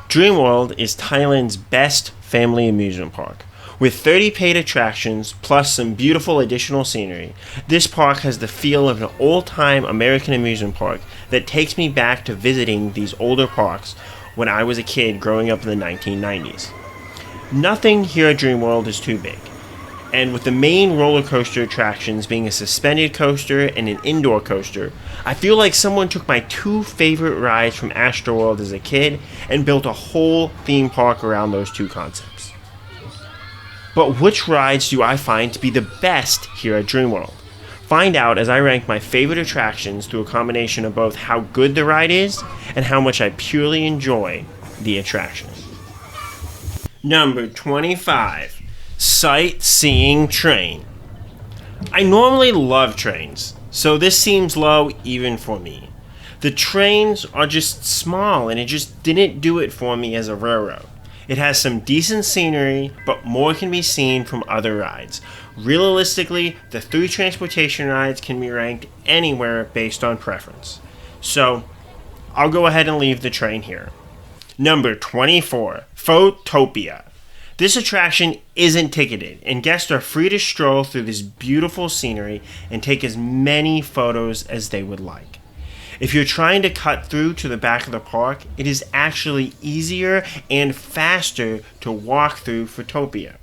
Dreamworld is Thailand's best family amusement park. With 30 paid attractions plus some beautiful additional scenery, this park has the feel of an old-time American amusement park that takes me back to visiting these older parks when I was a kid growing up in the 1990s. Nothing here at Dreamworld is too big, and with the main roller coaster attractions being a suspended coaster and an indoor coaster, I feel like someone took my two favorite rides from Astroworld as a kid and built a whole theme park around those two concepts. But which rides do I find to be the best here at Dreamworld? Find out as I rank my favorite attractions through a combination of both how good the ride is and how much I purely enjoy the attraction. Number 25. Sightseeing Train. I normally love trains, so this seems low even for me. The trains are just small and it just didn't do it for me as a railroad. It has some decent scenery, but more can be seen from other rides. Realistically, the 3 transportation rides can be ranked anywhere based on preference. So, I'll go ahead and leave the train here. Number 24. Photopia. This attraction isn't ticketed, and guests are free to stroll through this beautiful scenery and take as many photos as they would like. If you're trying to cut through to the back of the park, it is actually easier and faster to walk through Photopia.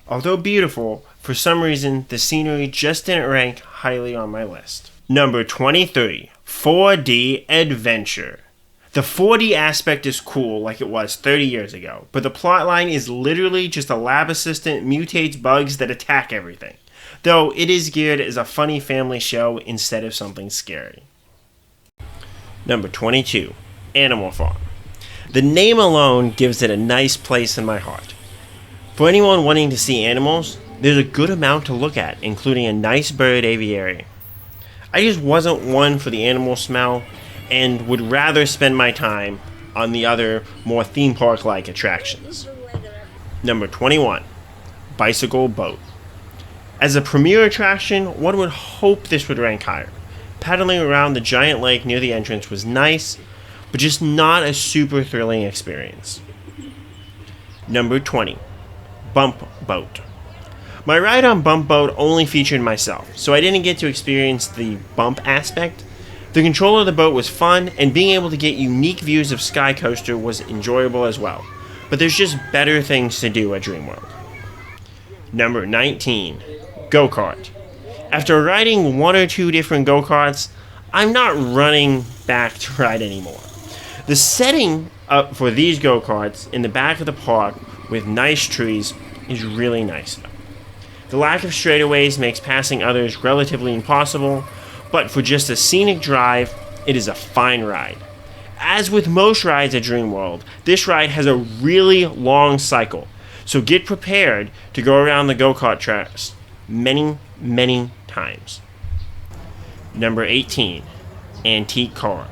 Although beautiful, for some reason the scenery just didn't rank highly on my list. Number 23. 4D Adventure. The 4D aspect is cool like it was 30 years ago, but the plotline is literally just a lab assistant mutates bugs that attack everything, though it is geared as a funny family show instead of something scary. Number 22. Animal Farm. The name alone gives it a nice place in my heart. For anyone wanting to see animals, there's a good amount to look at, including a nice bird aviary. I just wasn't one for the animal smell, and would rather spend my time on the other, more theme park-like attractions. Number 21. Bicycle Boat. As a premier attraction, one would hope this would rank higher. Paddling around the giant lake near the entrance was nice, but just not a super thrilling experience. Number 20. Bump Boat. My ride on Bump Boat only featured myself, so I didn't get to experience the bump aspect. The control of the boat was fun, and being able to get unique views of Sky Coaster was enjoyable as well, but there's just better things to do at Dreamworld. Number 19. Go-Kart. After riding 1 or 2 different go-karts, I'm not running back to ride anymore. The setting up for these go-karts in the back of the park with nice trees is really nice though. The lack of straightaways makes passing others relatively impossible, but for just a scenic drive, it is a fine ride. As with most rides at Dreamworld, this ride has a really long cycle, so get prepared to go around the go-kart tracks many, many times. Number 18. Antique Car.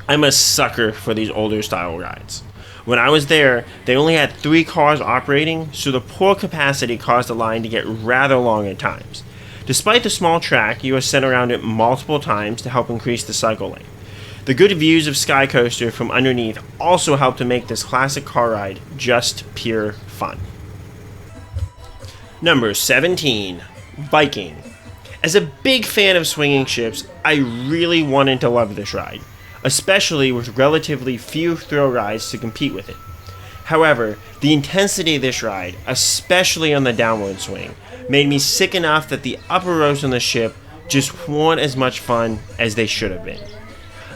I'm a sucker for these older style rides. When I was there, they only had 3 cars operating, so the poor capacity caused the line to get rather long at times. Despite the small track, you are sent around it multiple times to help increase the cycle length. The good views of Sky Coaster from underneath also help to make this classic car ride just pure fun. Number 17. Viking. As a big fan of swinging ships, I really wanted to love this ride, especially with relatively few thrill rides to compete with it. However, the intensity of this ride, especially on the downward swing, made me sick enough that the upper rows on the ship just weren't as much fun as they should have been.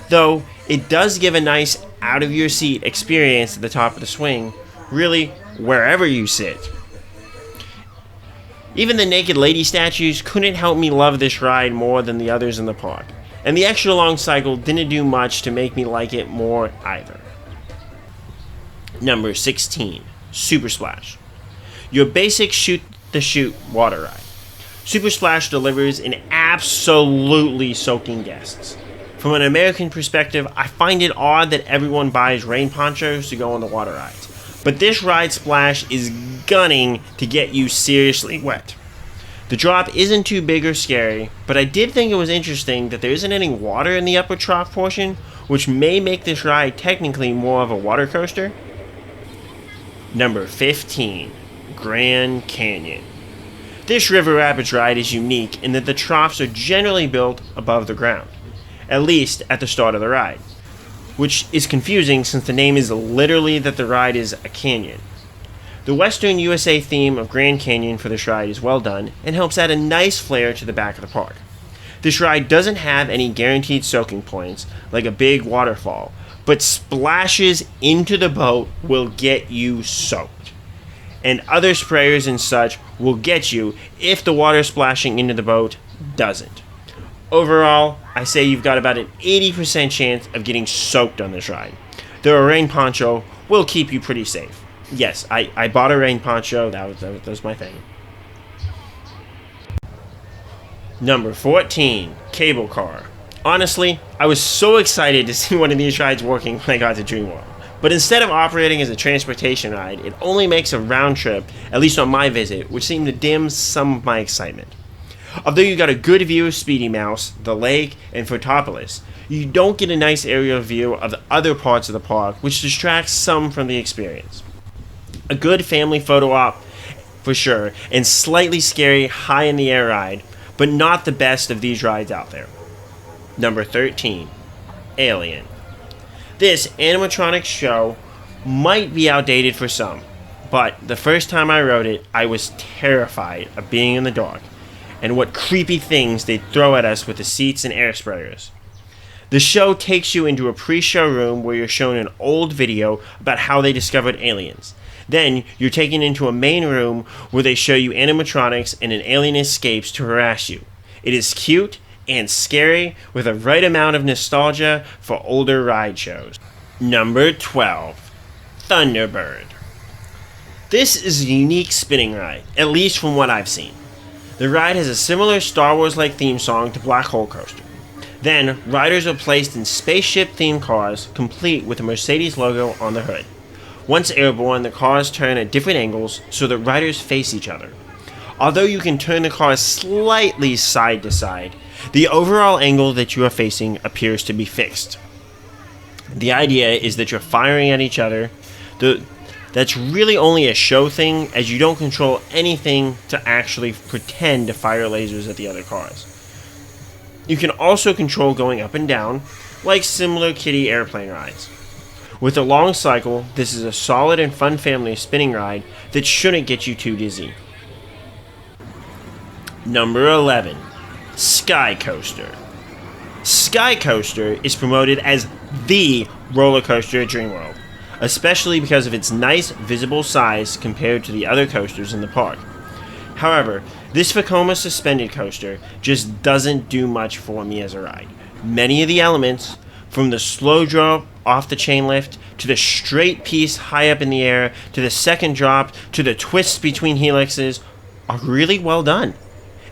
Though, it does give a nice out-of-your-seat experience at the top of the swing, really wherever you sit. Even the naked lady statues couldn't help me love this ride more than the others in the park, and the extra long cycle didn't do much to make me like it more either. Number 16. Super Splash. Your basic shoot-the-chute water ride. Super Splash delivers an absolutely soaking guests. From an American perspective, I find it odd that everyone buys rain ponchos to go on the water rides, but this ride splash is gunning to get you seriously wet. The drop isn't too big or scary, but I did think it was interesting that there isn't any water in the upper trough portion, which may make this ride technically more of a water coaster. Number 15, Grand Canyon. This river rapids ride is unique in that the troughs are generally built above the ground, at least at the start of the ride, which is confusing since the name is literally that the ride is a canyon. The Western USA theme of Grand Canyon for this ride is well done and helps add a nice flair to the back of the park. This ride doesn't have any guaranteed soaking points like a big waterfall, but splashes into the boat will get you soaked. And other sprayers and such will get you if the water splashing into the boat doesn't. Overall, I say you've got about an 80% chance of getting soaked on this ride, though a rain poncho will keep you pretty safe. Yes, I bought a rain poncho. That was my thing. Number 14, Cable Car. Honestly, I was so excited to see one of these rides working when I got to Dreamworld. But instead of operating as a transportation ride, it only makes a round trip, at least on my visit, which seemed to dim some of my excitement. Although you got a good view of Speedy Mouse, the lake, and Photopolis, you don't get a nice aerial view of the other parts of the park, which distracts some from the experience. A good family photo op, for sure, and slightly scary high in the air ride, but not the best of these rides out there. Number 13, Alien. This animatronic show might be outdated for some, but the first time I rode it, I was terrified of being in the dark, and what creepy things they'd throw at us with the seats and air sprayers. The show takes you into a pre-show room where you're shown an old video about how they discovered aliens. Then, you're taken into a main room where they show you animatronics and an alien escapes to harass you. It is cute and scary with a right amount of nostalgia for older ride shows. Number 12, Thunderbird. This is a unique spinning ride, at least from what I've seen. The ride has a similar Star Wars-like theme song to Black Hole Coaster. Then, riders are placed in spaceship-themed cars, complete with a Mercedes logo on the hood. Once airborne, the cars turn at different angles so that riders face each other. Although you can turn the cars slightly side to side, the overall angle that you are facing appears to be fixed. The idea is that you're firing at each other. That's really only a show thing, as you don't control anything to actually pretend to fire lasers at the other cars. You can also control going up and down, like similar kiddie airplane rides. With a long cycle, this is a solid and fun family spinning ride that shouldn't get you too dizzy. Number 11, Sky Coaster. Sky Coaster is promoted as the roller coaster at Dreamworld, especially because of its nice visible size compared to the other coasters in the park. However, this Vekoma suspended coaster just doesn't do much for me as a ride. Many of the elements, from the slow drop off the chain lift, to the straight piece high up in the air, to the second drop, to the twists between helixes, are really well done,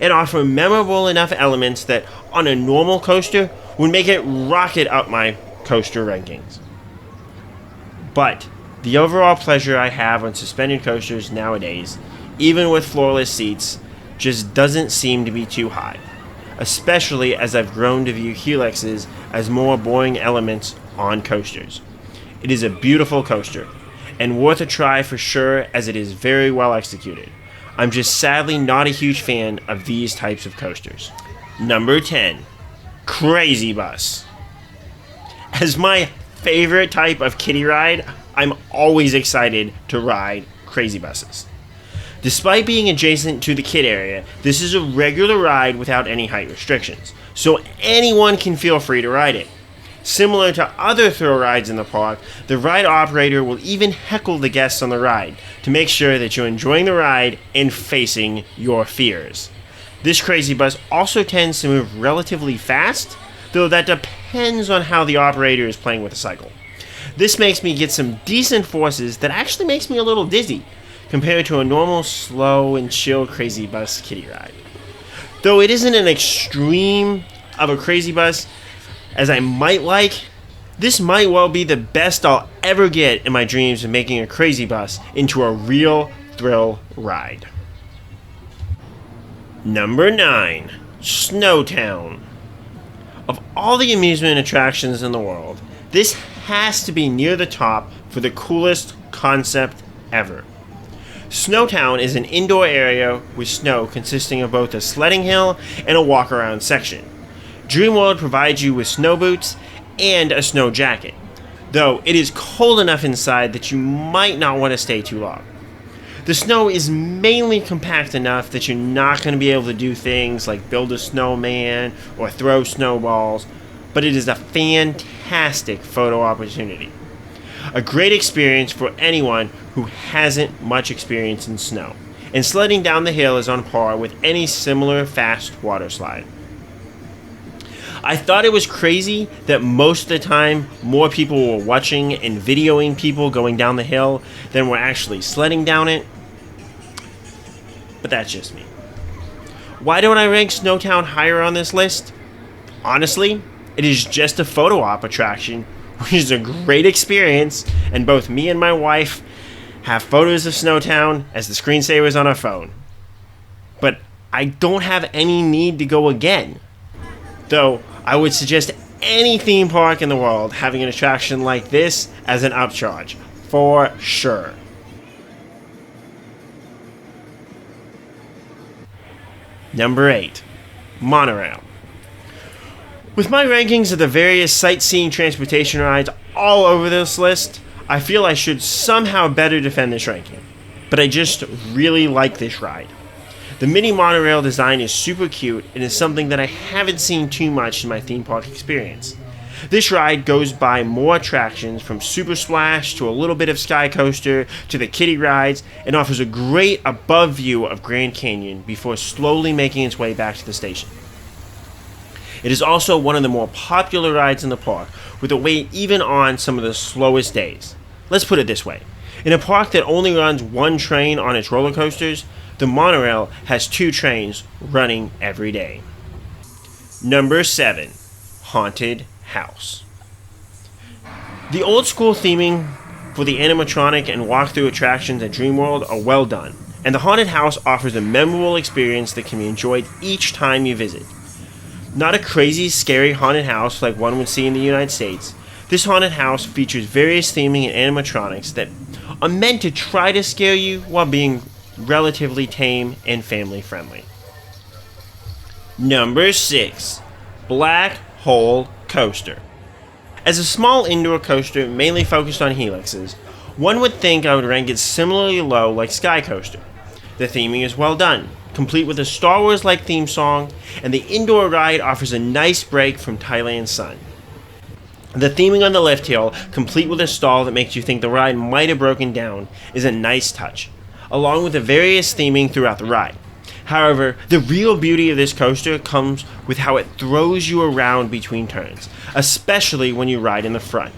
and offer memorable enough elements that, on a normal coaster, would make it rocket up my coaster rankings. But the overall pleasure I have on suspended coasters nowadays, even with floorless seats, just doesn't seem to be too high, especially as I've grown to view helixes as more boring elements on coasters. It is a beautiful coaster, and worth a try for sure, as it is very well executed. I'm just sadly not a huge fan of these types of coasters. Number 10, Crazy Bus. As my favorite type of kiddie ride, I'm always excited to ride Crazy Buses. Despite being adjacent to the kid area, this is a regular ride without any height restrictions, so anyone can feel free to ride it. Similar to other thrill rides in the park, the ride operator will even heckle the guests on the ride to make sure that you're enjoying the ride and facing your fears. This Crazy Bus also tends to move relatively fast, though that depends on how the operator is playing with the cycle. This makes me get some decent forces that actually makes me a little dizzy, compared to a normal slow and chill Crazy Bus kiddie ride. Though it isn't an extreme of a Crazy Bus as I might like, this might well be the best I'll ever get in my dreams of making a Crazy Bus into a real thrill ride. Number 9. Snowtown. Of all the amusement attractions in the world, this has to be near the top for the coolest concept ever. Snowtown is an indoor area with snow consisting of both a sledding hill and a walk-around section. Dreamworld provides you with snow boots and a snow jacket, though it is cold enough inside that you might not want to stay too long. The snow is mainly compact enough that you're not going to be able to do things like build a snowman or throw snowballs, but it is a fantastic photo opportunity. A great experience for anyone who hasn't much experience in snow, and sledding down the hill is on par with any similar fast water slide. I thought it was crazy that most of the time more people were watching and videoing people going down the hill than were actually sledding down it, but that's just me. Why don't I rank Snowtown higher on this list? Honestly, it is just a photo op attraction, which is a great experience, and both me and my wife have photos of Snowtown as the screensavers on our phone. But I don't have any need to go again. Though, I would suggest any theme park in the world having an attraction like this as an upcharge, for sure. Number 8. Monorail. With my rankings of the various sightseeing transportation rides all over this list, I feel I should somehow better defend this ranking. But I just really like this ride. The mini monorail design is super cute and is something that I haven't seen too much in my theme park experience. This ride goes by more attractions from Super Splash to a little bit of Sky Coaster to the kiddie rides and offers a great above view of Grand Canyon before slowly making its way back to the station. It is also one of the more popular rides in the park, with a wait even on some of the slowest days. Let's put it this way. In a park that only runs one train on its roller coasters, the monorail has 2 trains running every day. Number 7. Haunted House. The old school theming for the animatronic and walkthrough attractions at Dreamworld are well done, and the Haunted House offers a memorable experience that can be enjoyed each time you visit. Not a crazy, scary haunted house like one would see in the United States, this haunted house features various theming and animatronics that are meant to try to scare you while being relatively tame and family friendly. Number 6. Black Hole Coaster. As a small indoor coaster mainly focused on helixes, one would think I would rank it similarly low like Sky Coaster. The theming is well done, complete with a Star Wars-like theme song, and the indoor ride offers a nice break from Thailand's sun. The theming on the lift hill, complete with a stall that makes you think the ride might have broken down, is a nice touch, along with the various theming throughout the ride. However, the real beauty of this coaster comes with how it throws you around between turns, especially when you ride in the front.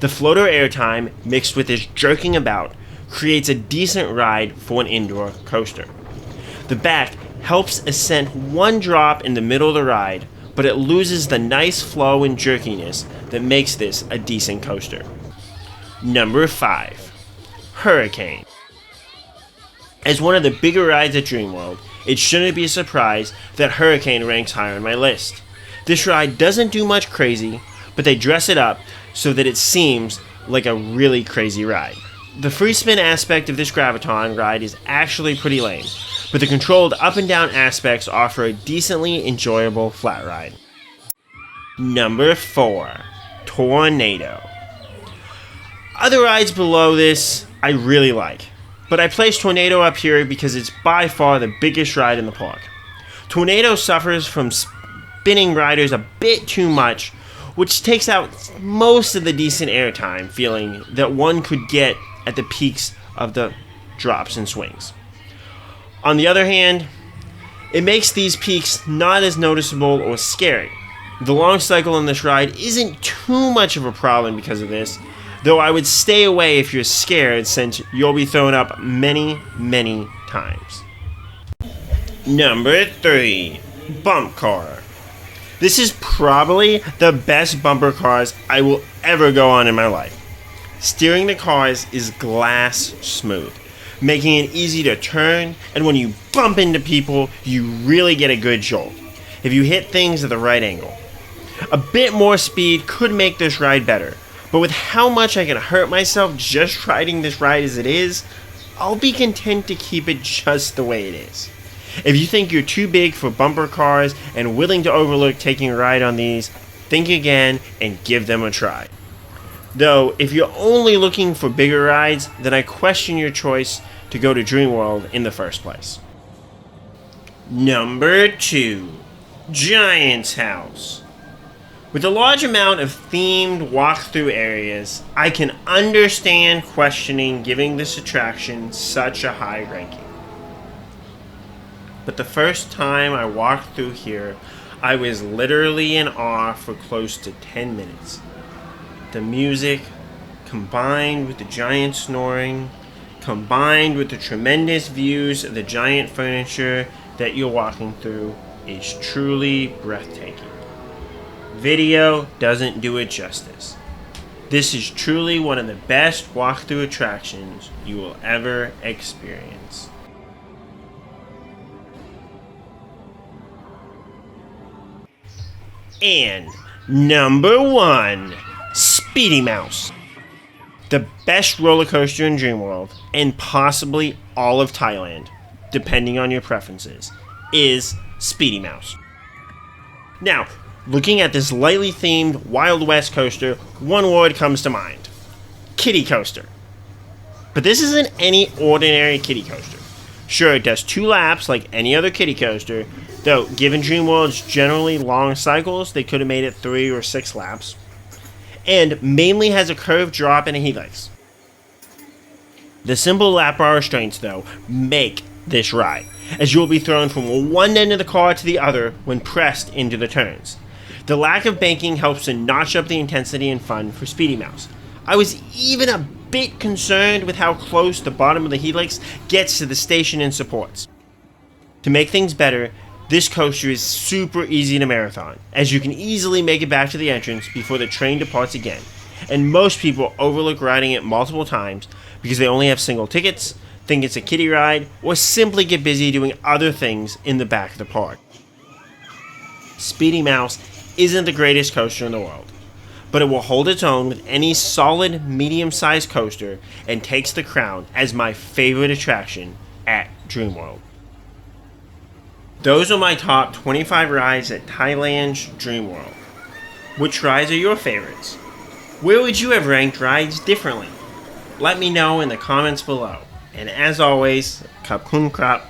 The floater airtime, mixed with this jerking about, creates a decent ride for an indoor coaster. The back helps ascent one drop in the middle of the ride, but it loses the nice flow and jerkiness that makes this a decent coaster. Number 5. Hurricane. As one of the bigger rides at Dreamworld, it shouldn't be a surprise that Hurricane ranks higher on my list. This ride doesn't do much crazy, but they dress it up so that it seems like a really crazy ride. The free spin aspect of this Graviton ride is actually pretty lame, but the controlled up and down aspects offer a decently enjoyable flat ride. Number 4. Tornado. Other rides below this I really like, but I place Tornado up here because it's by far the biggest ride in the park. Tornado suffers from spinning riders a bit too much, which takes out most of the decent airtime feeling that one could get at the peaks of the drops and swings. On the other hand, it makes these peaks not as noticeable or scary. The long cycle on this ride isn't too much of a problem because of this, though I would stay away if you're scared since you'll be thrown up many, many times. Number 3. Bump Car. This is probably the best bumper cars I will ever go on in my life. Steering the cars is glass smooth. making it easy to turn, and when you bump into people, you really get a good jolt, if you hit things at the right angle. A bit more speed could make this ride better, but with how much I can hurt myself just riding this ride as it is, I'll be content to keep it just the way it is. If you think you're too big for bumper cars and willing to overlook taking a ride on these, think again and give them a try. Though, if you're only looking for bigger rides, then I question your choice to go to Dreamworld in the first place. Number 2. Giant's House. With a large amount of themed walkthrough areas, I can understand questioning giving this attraction such a high ranking. But the first time I walked through here, I was literally in awe for close to 10 minutes. The music, combined with the giant snoring, combined with the tremendous views of the giant furniture that you're walking through, is truly breathtaking. Video doesn't do it justice. This is truly one of the best walkthrough attractions you will ever experience. And number 1, Speedy Mouse. The best roller coaster in Dreamworld, and possibly all of Thailand, depending on your preferences, is Speedy Mouse. Now, looking at this lightly themed Wild West coaster, one word comes to mind: kiddie coaster. But this isn't any ordinary kiddie coaster. Sure, it does 2 laps like any other kiddie coaster, though given Dreamworld's generally long cycles, they could have made it 3 or 6 laps, and mainly has a curved drop and a helix. The simple lap bar restraints, though, make this ride, as you will be thrown from one end of the car to the other when pressed into the turns. The lack of banking helps to notch up the intensity and fun for Speedy Mouse. I was even a bit concerned with how close the bottom of the helix gets to the station and supports. To make things better, this coaster is super easy to marathon, as you can easily make it back to the entrance before the train departs again, and most people overlook riding it multiple times because they only have single tickets, think it's a kiddie ride, or simply get busy doing other things in the back of the park. Speedy Mouse isn't the greatest coaster in the world, but it will hold its own with any solid medium-sized coaster and takes the crown as my favorite attraction at Dreamworld. Those are my top 25 rides at Thailand's Dreamworld. Which rides are your favorites? Where would you have ranked rides differently? Let me know in the comments below. And as always, khap kun krap.